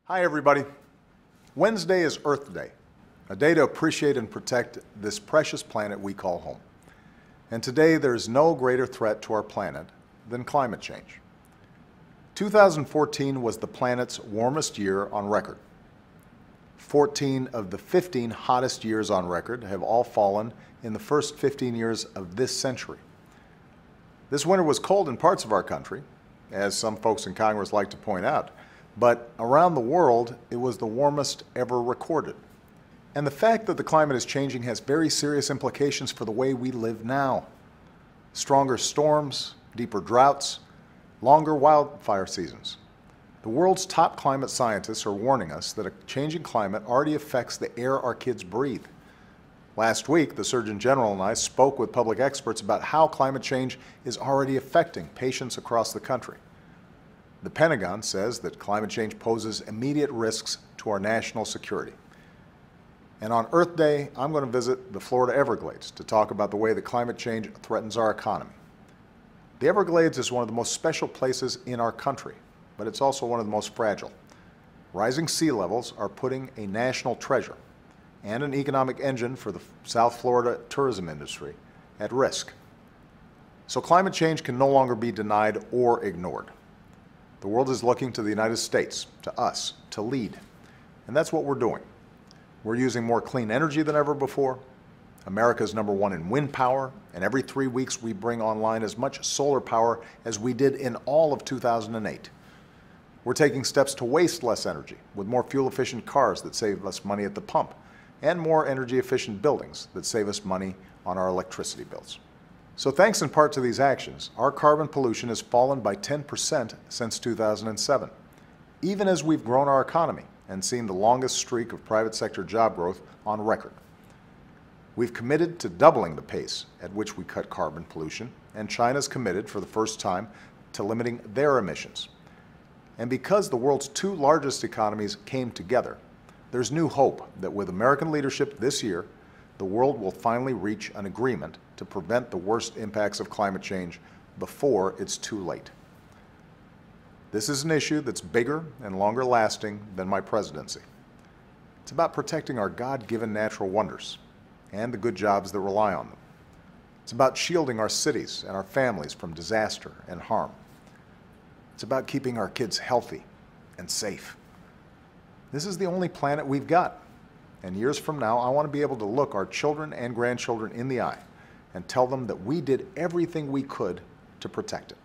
Hi everybody. Wednesday is Earth Day, a day to appreciate and protect this precious planet we call home. And today there's no greater threat to our planet than climate change. 2014 was the planet's warmest year on record. 14 of the 15 hottest years on record have all fallen in the first 15 years of this century. This winter was cold in parts of our country, as some folks in Congress like to point out, but around the world, it was the warmest ever recorded. And the fact that the climate is changing has very serious implications for the way we live now. Stronger storms, deeper droughts, longer wildfire seasons. The world's top climate scientists are warning us that a changing climate already affects the air our kids breathe. Last week, the Surgeon General and I spoke with public experts about how climate change is already affecting patients across the country. The Pentagon says that climate change poses immediate risks to our national security. And on Earth Day, I'm going to visit the Florida Everglades to talk about the way that climate change threatens our economy. The Everglades is one of the most special places in our country, but it's also one of the most fragile. Rising sea levels are putting a national treasure and an economic engine for the South Florida tourism industry at risk. So climate change can no longer be denied or ignored. The world is looking to the United States, to us, to lead. And that's what we're doing. We're using more clean energy than ever before. America's #1 in wind power, and every 3 weeks we bring online as much solar power as we did in all of 2008. We're taking steps to waste less energy with more fuel-efficient cars that save us money at the pump, and more energy-efficient buildings that save us money on our electricity bills. So thanks in part to these actions, our carbon pollution has fallen by 10% since 2007, even as we've grown our economy and seen the longest streak of private sector job growth on record. We've committed to doubling the pace at which we cut carbon pollution, and China's committed for the first time to limiting their emissions. And because the world's two largest economies came together, there's new hope that with American leadership this year, the world will finally reach an agreement to prevent the worst impacts of climate change before it's too late. This is an issue that's bigger and longer lasting than my presidency. It's about protecting our God-given natural wonders and the good jobs that rely on them. It's about shielding our cities and our families from disaster and harm. It's about keeping our kids healthy and safe. This is the only planet we've got. And years from now, I want to be able to look our children and grandchildren in the eye and tell them that we did everything we could to protect it.